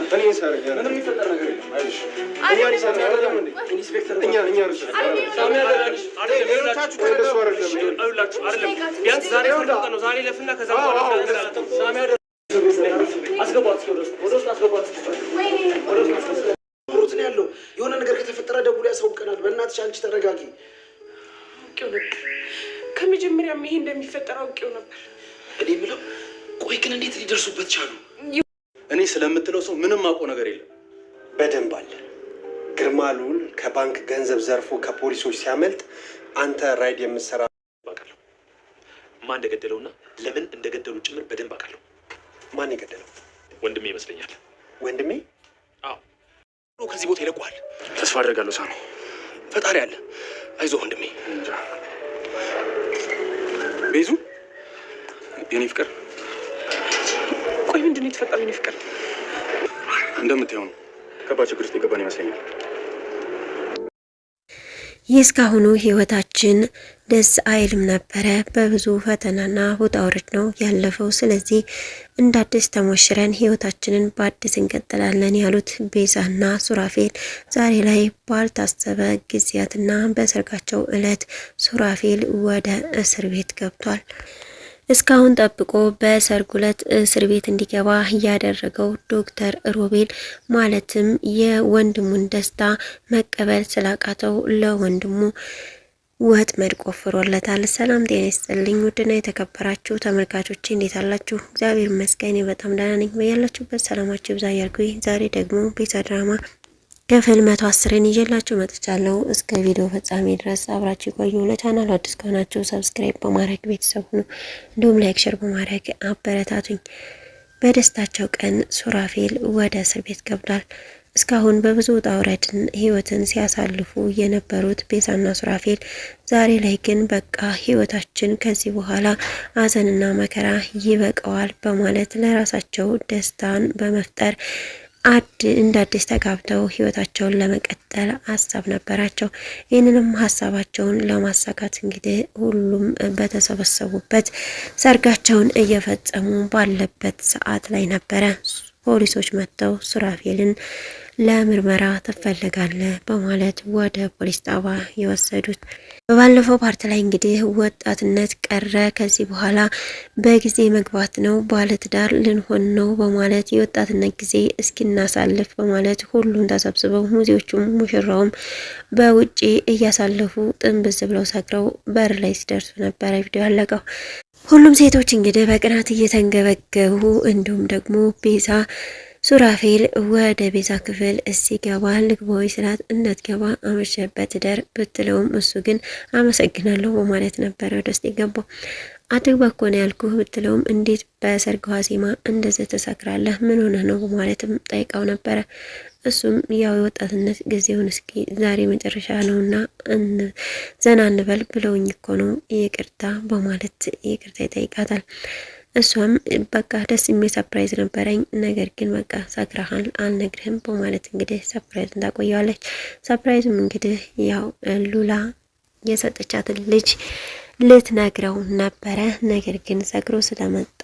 እኔ ሰረኛ ምንም ይፈጠር ነገር የለም። አይሽ እኛ ሊሰራ አይደለም እንዴ? ኢንስፔክተር እኛ ሳሚ አደራሽ አይደለም ይላችሁ ተነሱ አይደለም ቢያንስ ዛሬ ፈርተን ነው ዛሬ ለፍና ከዛ በኋላ ሳሚ አደራሽ አስገቧት ወደ ውስጥ አስገቧት። ብሩት ነው ያለው። የሆነ ነገር ከተፈጠረ ደውሎ ያሳውቀናል። በእናትሽ አንቺ ተረጋጊ። አውቄው ነበር ከመጀመሪያም ይሄ እንደሚፈጠር አውቄው ነበር። እኔ የምለው ቆይ ግን እንዴት ሊደርሱበት ቻሉ? እኔ ስለምትለው ሰው ምንም አውቀው ነገር የለም። በደንብ አለ። ግርማ ሉል ከባንክ ገንዘብ ዘርፎ ከፖሊሶች ሲያመልጥ አንተ ራይድ የምትሰራ አውቃለሁ። ማን እንደገደለውና ለምን እንደገደሉ ጭምር በደንብ አውቃለሁ። ማን የገደለው? ወንድሜ ይመስለኛል። ወንድሜ? አዎ። ከዚህ ቦታ ይለቀዋል። ተስፋ አደርጋለሁ ሳሚ። ፈጣሪ አለ። አይዞህ ወንድሜ። ቤዙ የኔ ፍቅር፣ ቆይ ምንድን ነው የተፈጠረው? የኔ ፍቅር እንደምታየው ነው። ከባድ ችግር ውስጥ የገባን ይመስለኛል። የእስካሁኑ ህይወታችን ደስ አይልም ነበረ። በብዙ ፈተናና ውጣ ውረድ ነው ያለፈው። ስለዚህ እንደ አዲስ ተሞሽረን ህይወታችንን በአዲስ እንቀጥላለን ያሉት ቤዛና ሱራፌል ዛሬ ላይ ባልታሰበ ጊዜያትና በሰርጋቸው እለት ሱራፌል ወደ እስር ቤት ገብቷል። እስካሁን ጠብቆ በሰርጉ ዕለት እስር ቤት እንዲገባ ያደረገው ዶክተር ሮቤል ማለትም የወንድሙን ደስታ መቀበል ስላቃተው ለወንድሙ ወጥመድ ቆፍሮለታል። ሰላም ጤና ይስጥልኝ ውድና የተከበራችሁ ተመልካቾቼ እንዴት አላችሁ? እግዚአብሔር ይመስገን በጣም ደህና ነኝ። በያላችሁበት ሰላማችሁ ይብዛ እያልኩኝ ዛሬ ደግሞ ቤዛ ድራማ ክፍል 110ን ይዤላችሁ መጥቻለሁ። እስከ ቪዲዮ ፍጻሜ ድረስ አብራችሁ ቆዩ። ለቻናሉ አዲስ ከሆናችሁ ሰብስክራይብ በማድረግ ቤተሰብ ሁኑ። እንዲሁም ላይክ፣ ሼር በማድረግ አበረታቱኝ። በደስታቸው ቀን ሱራፌል ወደ እስር ቤት ገብቷል። እስካሁን በብዙ ውጣ ውረድን ህይወትን ሲያሳልፉ የነበሩት ቤዛና ሱራፌል ዛሬ ላይ ግን በቃ ህይወታችን ከዚህ በኋላ ሀዘንና መከራ ይበቃዋል በማለት ለራሳቸው ደስታን በመፍጠር እንደ አዲስ ተጋብተው ህይወታቸውን ለመቀጠል ሀሳብ ነበራቸው። ይህንንም ሀሳባቸውን ለማሳካት እንግዲህ ሁሉም በተሰበሰቡበት ሰርጋቸውን እየፈጸሙ ባለበት ሰዓት ላይ ነበረ ፖሊሶች መጥተው ሱራፌልን ለምርመራ ትፈልጋለህ በማለት ወደ ፖሊስ ጣቢያ የወሰዱት። በባለፈው ፓርት ላይ እንግዲህ ወጣትነት ቀረ፣ ከዚህ በኋላ በጊዜ መግባት ነው፣ ባለትዳር ልንሆን ነው በማለት የወጣትነት ጊዜ እስኪናሳልፍ በማለት ሁሉም ተሰብስበው ሙዚዎቹም ሙሽራውም በውጪ እያሳለፉ ጥንብዝ ብለው ሰክረው በር ላይ ሲደርሱ ነበረ ቪዲዮ ያለቀው። ሁሉም ሴቶች እንግዲህ በቅናት እየተንገበገቡ እንዲሁም ደግሞ ቤዛ ሱራፌል ወደ ቤዛ ክፍል ሲገባ ልግባዊ ስላት እንዳትገባ አመሸበት ደር ብትለውም እሱ ግን አመሰግናለሁ በማለት ነበረ ወደ ውስጥ የገባው። አትግባ እኮ ነው ያልኩህ ብትለውም እንዴት በሰርግ ዋዜማ እንደዚህ ተሰክራለህ ምን ሆነህ ነው በማለትም ጠይቃው ነበረ። እሱም ያው የወጣትነት ጊዜውን እስኪ ዛሬ መጨረሻ ነውና ዘና እንበል ብለውኝ እኮ ነው ይቅርታ በማለት ይቅርታ ይጠይቃታል። እሷም በቃ ደስ የሚል ሰርፕራይዝ ነበረኝ፣ ነገር ግን በቃ ሰክረሃል አልነግርህም በማለት እንግዲህ ሰርፕራይዝ እንዳቆየዋለች። ሰርፕራይዝም እንግዲህ ያው ሉላ የሰጠቻትን ልጅ ልትነግረው ነበረ፣ ነገር ግን ሰክሮ ስለመጣ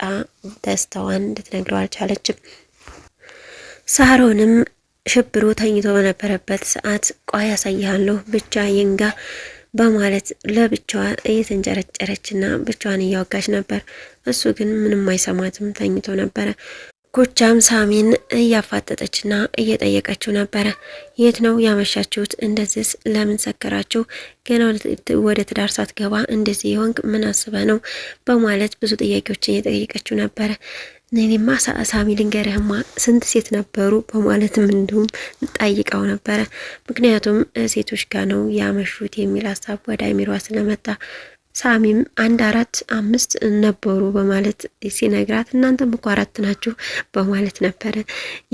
ደስታዋን ልትነግረው አልቻለችም። ሳሮንም ሽብሩ ተኝቶ በነበረበት ሰዓት ቆይ ያሳያለሁ ብቻ ይንጋ በማለት ለብቻዋ እየተንጨረጨረችና ብቻዋን እያወጋች ነበር። እሱ ግን ምንም አይሰማትም፣ ተኝቶ ነበረ። ኩቻም ሳሚን እያፋጠጠችና እየጠየቀችው ነበረ። የት ነው ያመሻችሁት? እንደዚህ ለምን ሰከራችሁ? ገና ወደ ትዳር ሳትገባ እንደዚህ የሆንክ ምን አስበ ነው? በማለት ብዙ ጥያቄዎችን እየጠየቀችው ነበረ። እኔማ ሳሚ ልንገርህማ ስንት ሴት ነበሩ በማለትም እንዲሁም ጠይቀው ነበረ። ምክንያቱም ሴቶች ጋር ነው ያመሹት የሚል ሀሳብ ወደ አይሚሯ ስለመጣ ሳሚም 1 4 5 ነበሩ በማለት ሲነግራት እናንተም እኮ 4 ናችሁ በማለት ነበረ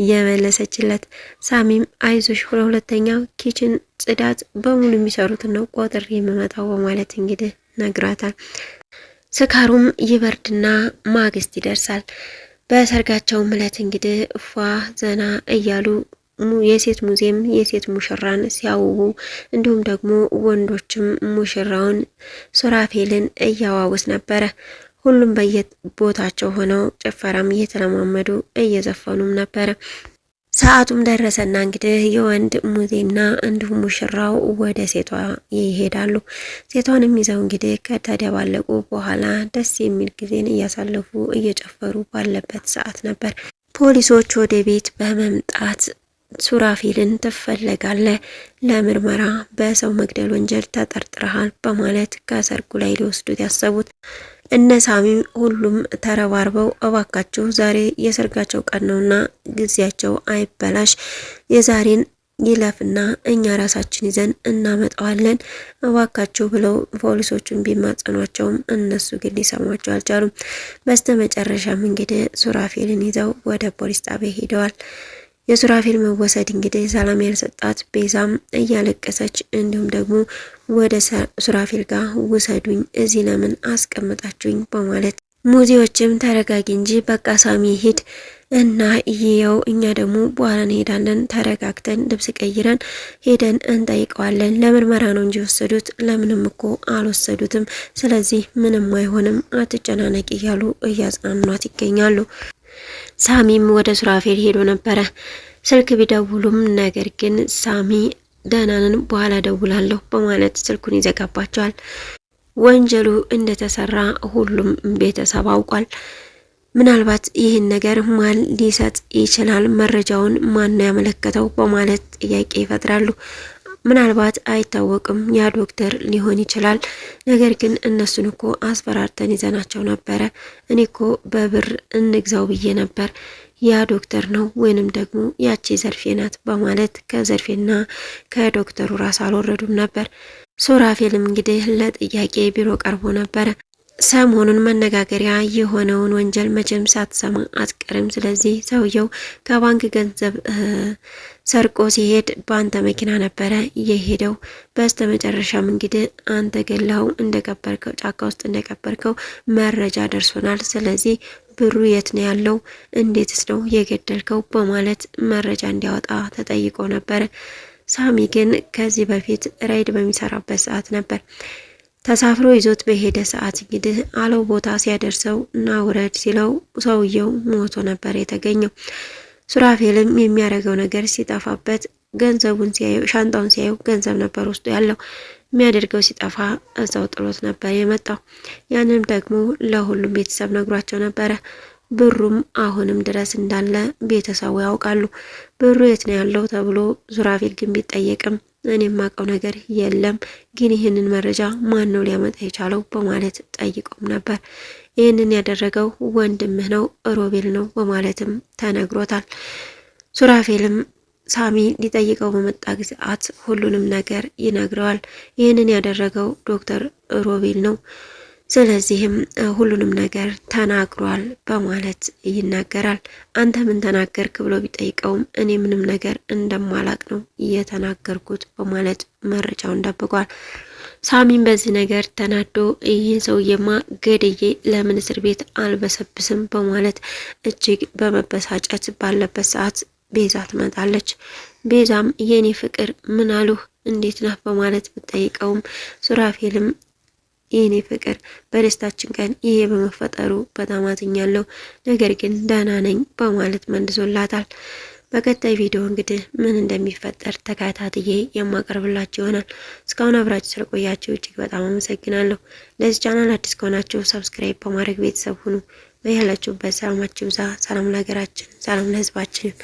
የመለሰችለት። ሳሚም አይዞሽ ሁለተኛው ኪችን ጽዳት በሙሉ የሚሰሩትን ነው ቆጥሬ የምመጣው በማለት እንግዲህ ነግራታል። ስካሩም ይበርድና ማግስት ይደርሳል። በሰርጋቸው ዕለት እንግዲህ ፏ ዘና እያሉ የሴት ሙዚየም የሴት ሙሽራን ሲያውቡ እንዲሁም ደግሞ ወንዶችም ሙሽራውን ሱራፌልን እያዋውስ ነበረ። ሁሉም በየቦታቸው ሆነው ጭፈራም እየተለማመዱ እየዘፈኑም ነበረ። ሰዓቱም ደረሰና እንግዲህ የወንድ ሙዜና እንዲሁም ሙሽራው ወደ ሴቷ ይሄዳሉ። ሴቷንም ይዘው እንግዲህ ከተደባለቁ በኋላ ደስ የሚል ጊዜን እያሳለፉ እየጨፈሩ ባለበት ሰዓት ነበር ፖሊሶች ወደ ቤት በመምጣት ሱራፌልን ትፈለጋለህ፣ ለምርመራ በሰው መግደል ወንጀል ተጠርጥረሃል በማለት ከሰርጉ ላይ ሊወስዱት ያሰቡት እነ ሳሚም ሁሉም ተረባርበው እባካችሁ ዛሬ የሰርጋቸው ቀን ነውና ጊዜያቸው አይበላሽ፣ የዛሬን ይለፍና እኛ ራሳችን ይዘን እናመጣዋለን እባካችሁ ብለው ፖሊሶቹን ቢማጸኗቸውም እነሱ ግን ሊሰሟቸው አልቻሉም። በስተመጨረሻም እንግዲህ ሱራፌልን ይዘው ወደ ፖሊስ ጣቢያ ሄደዋል። የሱራፌል መወሰድ እንግዲህ ሰላም ያልሰጣት ቤዛም እያለቀሰች እንዲሁም ደግሞ ወደ ሱራፌል ጋር ውሰዱኝ፣ እዚህ ለምን አስቀምጣችሁኝ በማለት ሙዚዎችም ተረጋጊ እንጂ በቃ ሳሚ ሂድ እና ይሄው እኛ ደግሞ በኋላ እንሄዳለን፣ ተረጋግተን ልብስ ቀይረን ሄደን እንጠይቀዋለን፣ ለምርመራ ነው እንጂ ወሰዱት ለምንም እኮ አልወሰዱትም፣ ስለዚህ ምንም አይሆንም አትጨናነቂ እያሉ እያጽናኗት ይገኛሉ። ሳሚም ወደ ሱራፌል ሄዶ ነበረ። ስልክ ቢደውሉም ነገር ግን ሳሚ ደህና ነን በኋላ ደውላለሁ በማለት ስልኩን ይዘጋባቸዋል። ወንጀሉ እንደተሰራ ሁሉም ቤተሰብ አውቋል። ምናልባት ይህን ነገር ማን ሊሰጥ ይችላል፣ መረጃውን ማን ነው ያመለከተው በማለት ጥያቄ ይፈጥራሉ። ምናልባት አይታወቅም፣ ያ ዶክተር ሊሆን ይችላል። ነገር ግን እነሱን እኮ አስፈራርተን ይዘናቸው ነበረ። እኔ እኮ በብር እንግዛው ብዬ ነበር። ያ ዶክተር ነው ወይንም ደግሞ ያቺ ዘርፌ ናት በማለት ከዘርፌና ከዶክተሩ ራስ አልወረዱም ነበር። ሱራፌልም እንግዲህ ለጥያቄ ቢሮ ቀርቦ ነበረ። ሰሞኑን መነጋገሪያ የሆነውን ወንጀል መቼም ሳትሰማ አትቀርም። ስለዚህ ሰውየው ከባንክ ገንዘብ ሰርቆ ሲሄድ በአንተ መኪና ነበረ የሄደው። በስተመጨረሻም እንግዲህ አንተ ገላው እንደቀበርከው ጫካ ውስጥ እንደቀበርከው መረጃ ደርሶናል። ስለዚህ ብሩ የት ነው ያለው? እንዴትስ ነው የገደልከው? በማለት መረጃ እንዲያወጣ ተጠይቆ ነበረ። ሳሚ ግን ከዚህ በፊት ራይድ በሚሰራበት ሰዓት ነበር ተሳፍሮ ይዞት በሄደ ሰዓት እንግዲህ አለው ቦታ ሲያደርሰው እና ውረድ ሲለው ሰውየው ሞቶ ነበር የተገኘው። ሱራፌልም የሚያደርገው ነገር ሲጠፋበት ገንዘቡን ሲያዩ ሻንጣውን ሲያዩ ገንዘብ ነበር ውስጡ ያለው። የሚያደርገው ሲጠፋ እዛው ጥሎት ነበር የመጣው። ያንንም ደግሞ ለሁሉም ቤተሰብ ነግሯቸው ነበረ። ብሩም አሁንም ድረስ እንዳለ ቤተሰቡ ያውቃሉ። ብሩ የት ነው ያለው ተብሎ ሱራፌል ግን ቢጠየቅም እኔ የማውቀው ነገር የለም፣ ግን ይህንን መረጃ ማን ነው ሊያመጣ የቻለው በማለት ጠይቆም ነበር። ይህንን ያደረገው ወንድምህ ነው ሮቤል ነው በማለትም ተነግሮታል። ሱራፌልም ሳሚ ሊጠይቀው በመጣ ጊዜያት ሁሉንም ነገር ይነግረዋል። ይህንን ያደረገው ዶክተር ሮቤል ነው፣ ስለዚህም ሁሉንም ነገር ተናግሯል በማለት ይናገራል። አንተ ምን ተናገርክ ብሎ ቢጠይቀውም እኔ ምንም ነገር እንደማላቅ ነው እየተናገርኩት በማለት መረጃውን ደብቋል። ሳሚን በዚህ ነገር ተናዶ ይህን ሰውዬማ ገድዬ ለምን እስር ቤት አልበሰብስም በማለት እጅግ በመበሳጨት ባለበት ሰዓት ቤዛ ትመጣለች። ቤዛም የኔ ፍቅር ምን አሉህ እንዴት ነህ በማለት ብትጠይቀውም ሱራፌልም የኔ ፍቅር በደስታችን ቀን ይሄ በመፈጠሩ በጣም አዝኛለሁ፣ ነገር ግን ደህና ነኝ በማለት መልሶላታል። በቀጣይ ቪዲዮ እንግዲህ ምን እንደሚፈጠር ተከታትዬ የማቀርብላችሁ ይሆናል። እስካሁን አብራችሁ ስለቆያችሁ እጅግ በጣም አመሰግናለሁ። ለዚህ ቻናል አዲስ ከሆናችሁ ሰብስክራይብ በማድረግ ቤተሰብ ሁኑ። በያላችሁበት ሰላማችሁ ይብዛ። ሰላም ለሀገራችን፣ ሰላም ለሕዝባችን።